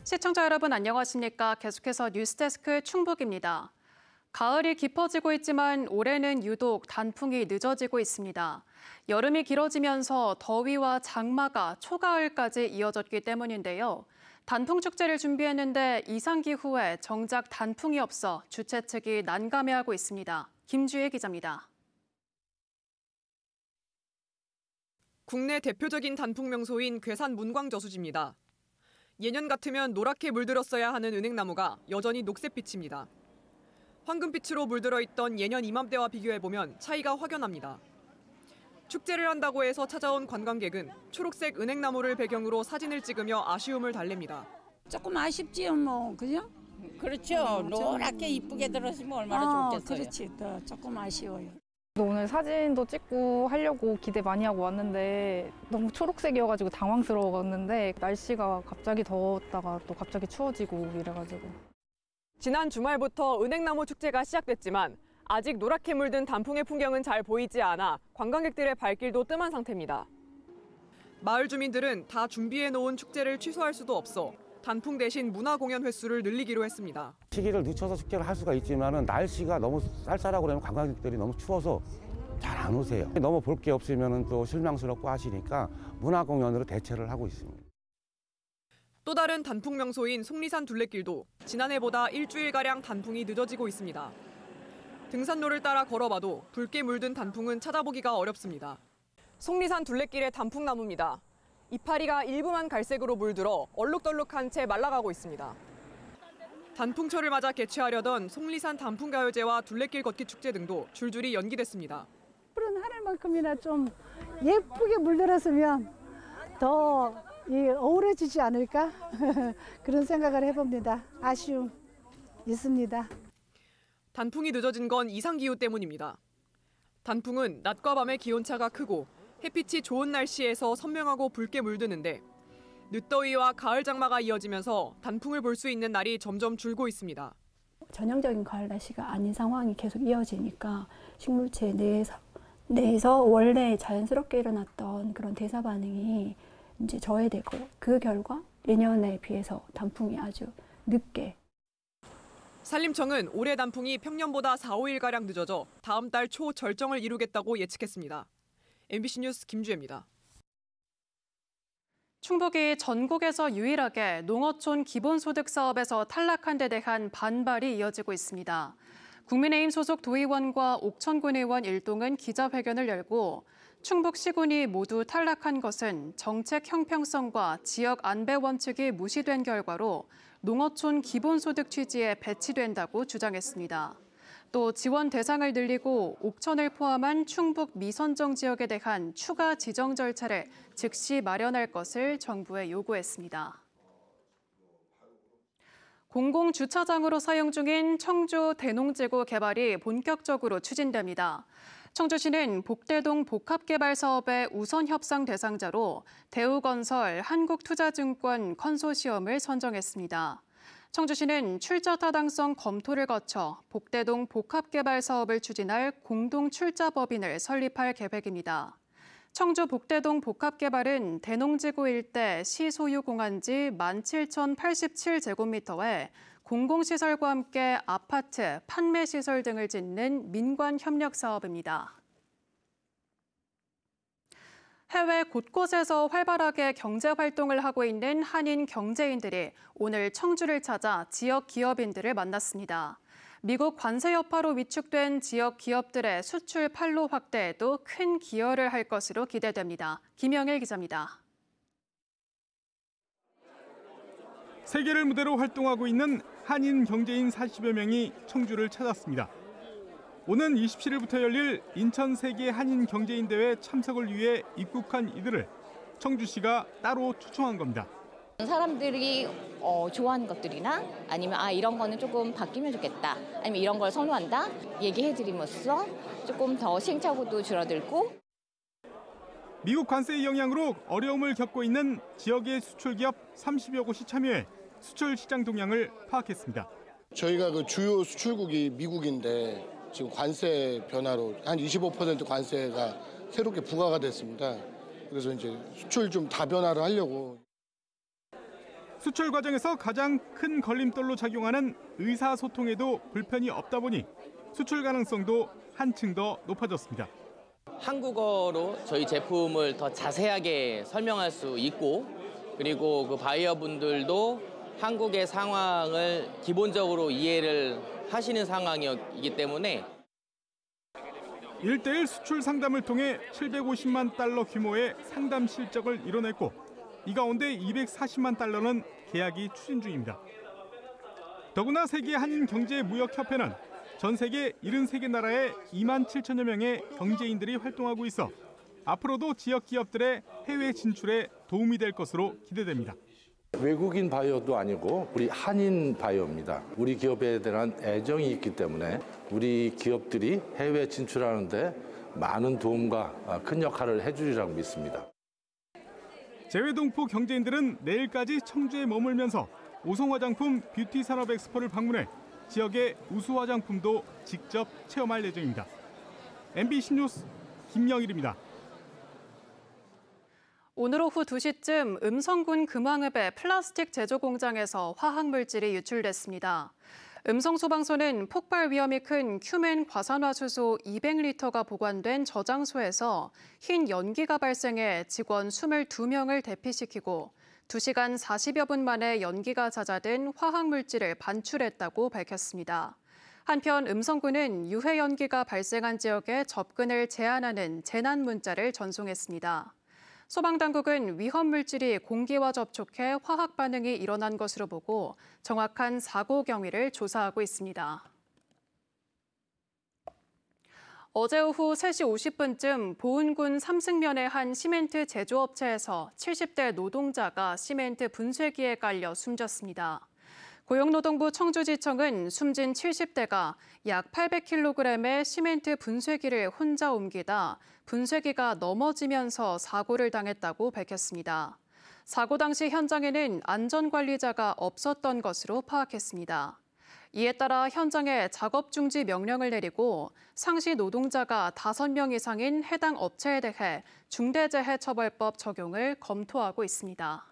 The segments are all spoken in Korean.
시청자 여러분 안녕하십니까? 계속해서 뉴스데스크 충북입니다. 가을이 깊어지고 있지만 올해는 유독 단풍이 늦어지고 있습니다. 여름이 길어지면서 더위와 장마가 초가을까지 이어졌기 때문인데요. 단풍 축제를 준비했는데 이상기후에 정작 단풍이 없어 주최 측이 난감해하고 있습니다. 김주혜 기자입니다. 국내 대표적인 단풍 명소인 괴산 문광저수지입니다. 예년 같으면 노랗게 물들었어야 하는 은행나무가 여전히 녹색빛입니다. 황금빛으로 물들어 있던 예년 이맘때와 비교해보면 차이가 확연합니다. 축제를 한다고 해서 찾아온 관광객은 초록색 은행나무를 배경으로 사진을 찍으며 아쉬움을 달랩니다. 조금 아쉽지요, 뭐, 그죠? 그렇죠. 노랗게 이쁘게 들었으면 얼마나 좋겠어요. 그렇지, 조금 아쉬워요. 오늘 사진도 찍고 하려고 기대 많이 하고 왔는데 너무 초록색이어가지고 당황스러웠는데 날씨가 갑자기 더웠다가 또 갑자기 추워지고 이래가지고. 지난 주말부터 은행나무 축제가 시작됐지만 아직 노랗게 물든 단풍의 풍경은 잘 보이지 않아 관광객들의 발길도 뜸한 상태입니다. 마을 주민들은 다 준비해놓은 축제를 취소할 수도 없어 단풍 대신 문화공연 횟수를 늘리기로 했습니다. 시기를 늦춰서 축제를 할 수가 있지만 날씨가 너무 쌀쌀하고 그러면 관광객들이 너무 추워서 잘 안 오세요. 너무 볼 게 없으면 또 실망스럽고 하시니까 문화공연으로 대체를 하고 있습니다. 또 다른 단풍 명소인 속리산 둘레길도 지난해보다 일주일가량 단풍이 늦어지고 있습니다. 등산로를 따라 걸어봐도 붉게 물든 단풍은 찾아보기가 어렵습니다. 속리산 둘레길의 단풍나무입니다. 이파리가 일부만 갈색으로 물들어 얼룩덜룩한 채 말라가고 있습니다. 단풍철을 맞아 개최하려던 속리산 단풍가요제와 둘레길 걷기 축제 등도 줄줄이 연기됐습니다. 푸른 하늘만큼이나 좀 예쁘게 물들었으면 더 어우러지지 않을까? 그런 생각을 해봅니다. 아쉬움 있습니다. 단풍이 늦어진 건 이상기후 때문입니다. 단풍은 낮과 밤의 기온차가 크고 햇빛이 좋은 날씨에서 선명하고 붉게 물드는데 늦더위와 가을 장마가 이어지면서 단풍을 볼 수 있는 날이 점점 줄고 있습니다. 전형적인 가을 날씨가 아닌 상황이 계속 이어지니까 식물체 내에서 원래 자연스럽게 일어났던 그런 대사 반응이 이제 저해되고 그 결과 예년에 비해서 단풍이 아주 늦게. 산림청은 올해 단풍이 평년보다 4, 5일가량 늦어져 다음 달 초 절정을 이루겠다고 예측했습니다. MBC 뉴스 김주혜입니다. 충북이 전국에서 유일하게 농어촌 기본소득 사업에서 탈락한 데 대한 반발이 이어지고 있습니다. 국민의힘 소속 도의원과 옥천군 의원 일동은 기자회견을 열고 충북시군이 모두 탈락한 것은 정책 형평성과 지역 안배 원칙이 무시된 결과로 농어촌 기본소득 취지에 배치된다고 주장했습니다. 또 지원 대상을 늘리고 옥천을 포함한 충북 미선정 지역에 대한 추가 지정 절차를 즉시 마련할 것을 정부에 요구했습니다. 공공주차장으로 사용 중인 청주 대농지구 개발이 본격적으로 추진됩니다. 청주시는 복대동 복합개발 사업의 우선 협상 대상자로 대우건설, 한국투자증권 컨소시엄을 선정했습니다. 청주시는 출자 타당성 검토를 거쳐 복대동 복합개발 사업을 추진할 공동출자법인을 설립할 계획입니다. 청주 복대동 복합개발은 대농지구 일대 시소유 공한지 17,087제곱미터에 공공시설과 함께 아파트, 판매시설 등을 짓는 민관협력 사업입니다. 해외 곳곳에서 활발하게 경제활동을 하고 있는 한인 경제인들이 오늘 청주를 찾아 지역 기업인들을 만났습니다. 미국 관세 여파로 위축된 지역 기업들의 수출 판로 확대에도 큰 기여를 할 것으로 기대됩니다. 김영일 기자입니다. 세계를 무대로 활동하고 있는 한인 경제인 40여 명이 청주를 찾았습니다. 오는 27일부터 열릴 인천 세계 한인 경제인 대회 참석을 위해 입국한 이들을 청주시가 따로 초청한 겁니다. 사람들이 좋아하는 것들이나 아니면 이런 거는 조금 바뀌면 좋겠다. 아니면 이런 걸 선호한다. 얘기해드림으로써 조금 더 시행착오도 줄어들고. 미국 관세의 영향으로 어려움을 겪고 있는 지역의 수출기업 30여 곳이 참여해 수출 시장 동향을 파악했습니다. 저희가 그 주요 수출국이 미국인데 지금 관세 변화로 한 25% 관세가 새롭게 부과가 됐습니다. 그래서 이제 수출 좀 다변화를 하려고. 수출 과정에서 가장 큰 걸림돌로 작용하는 의사소통에도 불편이 없다 보니 수출 가능성도 한층 더 높아졌습니다. 한국어로 저희 제품을 더 자세하게 설명할 수 있고, 그리고 그 바이어분들도 한국의 상황을 기본적으로 이해를 하시는 상황이기 때문에 1:1 수출 상담을 통해 750만 달러 규모의 상담 실적을 이뤄냈고, 이 가운데 240만 달러는 계약이 추진 중입니다. 더구나 세계 한인경제무역협회는 전 세계 73개 나라에 2만 7천여 명의 경제인들이 활동하고 있어 앞으로도 지역 기업들의 해외 진출에 도움이 될 것으로 기대됩니다. 외국인 바이어도 아니고 우리 한인 바이어입니다. 우리 기업에 대한 애정이 있기 때문에 우리 기업들이 해외 진출하는 데 많은 도움과 큰 역할을 해주리라고 믿습니다. 재외동포 경제인들은 내일까지 청주에 머물면서 오송화장품 뷰티 산업 엑스포를 방문해 지역의 우수 화장품도 직접 체험할 예정입니다. MBC 뉴스 김영일입니다. 오늘 오후 2시쯤 음성군 금왕읍의 플라스틱 제조 공장에서 화학물질이 유출됐습니다. 음성소방서는 폭발 위험이 큰 큐멘 과산화수소 200리터가 보관된 저장소에서 흰 연기가 발생해 직원 22명을 대피시키고 2시간 40여 분 만에 연기가 잦아든 화학물질을 반출했다고 밝혔습니다. 한편 음성군은 유해 연기가 발생한 지역에 접근을 제한하는 재난 문자를 전송했습니다. 소방당국은 위험 물질이 공기와 접촉해 화학 반응이 일어난 것으로 보고 정확한 사고 경위를 조사하고 있습니다. 어제 오후 3시 50분쯤 보은군 삼승면의 한 시멘트 제조업체에서 70대 노동자가 시멘트 분쇄기에 깔려 숨졌습니다. 고용노동부 청주지청은 숨진 70대가 약 800kg의 시멘트 분쇄기를 혼자 옮기다 분쇄기가 넘어지면서 사고를 당했다고 밝혔습니다. 사고 당시 현장에는 안전관리자가 없었던 것으로 파악했습니다. 이에 따라 현장에 작업 중지 명령을 내리고 상시 노동자가 5명 이상인 해당 업체에 대해 중대재해처벌법 적용을 검토하고 있습니다.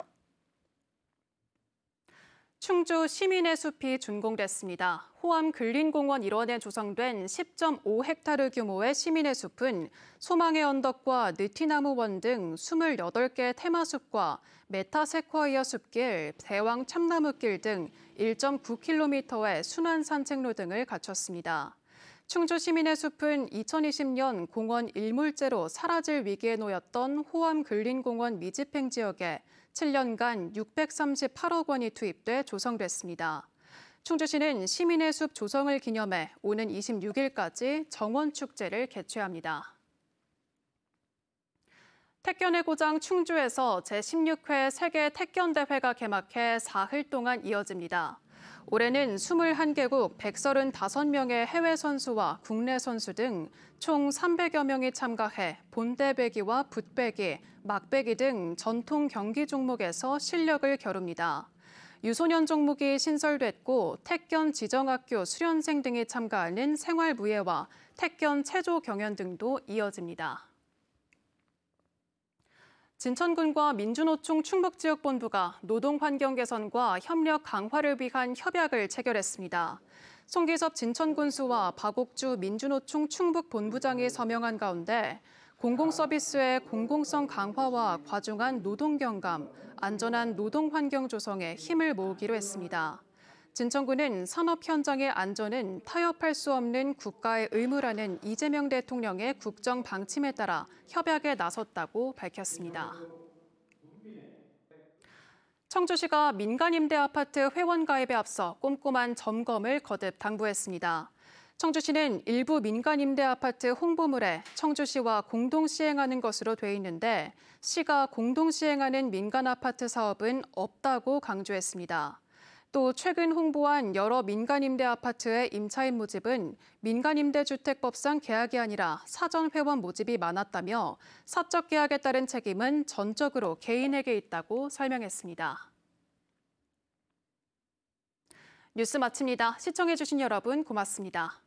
충주 시민의 숲이 준공됐습니다. 호암 근린공원 일원에 조성된 10.5헥타르 규모의 시민의 숲은 소망의 언덕과 느티나무원 등 28개 테마숲과 메타세콰이어 숲길, 대왕 참나무길 등 1.9km의 순환 산책로 등을 갖췄습니다. 충주 시민의 숲은 2020년 공원 일몰제로 사라질 위기에 놓였던 호암 근린공원 미집행 지역에 7년간 638억 원이 투입돼 조성됐습니다. 충주시는 시민의 숲 조성을 기념해 오는 26일까지 정원축제를 개최합니다. 태권의 고장 충주에서 제16회 세계 태권대회가 개막해 4흘 동안 이어집니다. 올해는 21개국 135명의 해외 선수와 국내 선수 등 총 300여 명이 참가해 본대배기와 붓배기, 막배기 등 전통 경기 종목에서 실력을 겨룹니다. 유소년 종목이 신설됐고 태권 지정학교 수련생 등이 참가하는 생활무예와 태권 체조 경연 등도 이어집니다. 진천군과 민주노총 충북지역본부가 노동환경 개선과 협력 강화를 위한 협약을 체결했습니다. 송기섭 진천군수와 박옥주 민주노총 충북본부장이 서명한 가운데 공공서비스의 공공성 강화와 과중한 노동경감, 안전한 노동환경 조성에 힘을 모으기로 했습니다. 진천군은 산업 현장의 안전은 타협할 수 없는 국가의 의무라는 이재명 대통령의 국정 방침에 따라 협약에 나섰다고 밝혔습니다. 청주시가 민간임대 아파트 회원 가입에 앞서 꼼꼼한 점검을 거듭 당부했습니다. 청주시는 일부 민간임대 아파트 홍보물에 청주시와 공동 시행하는 것으로 돼 있는데 시가 공동 시행하는 민간 아파트 사업은 없다고 강조했습니다. 또 최근 홍보한 여러 민간임대 아파트의 임차인 모집은 민간임대주택법상 계약이 아니라 사전 회원 모집이 많았다며 사적 계약에 따른 책임은 전적으로 개인에게 있다고 설명했습니다. 뉴스 마칩니다. 시청해주신 여러분 고맙습니다.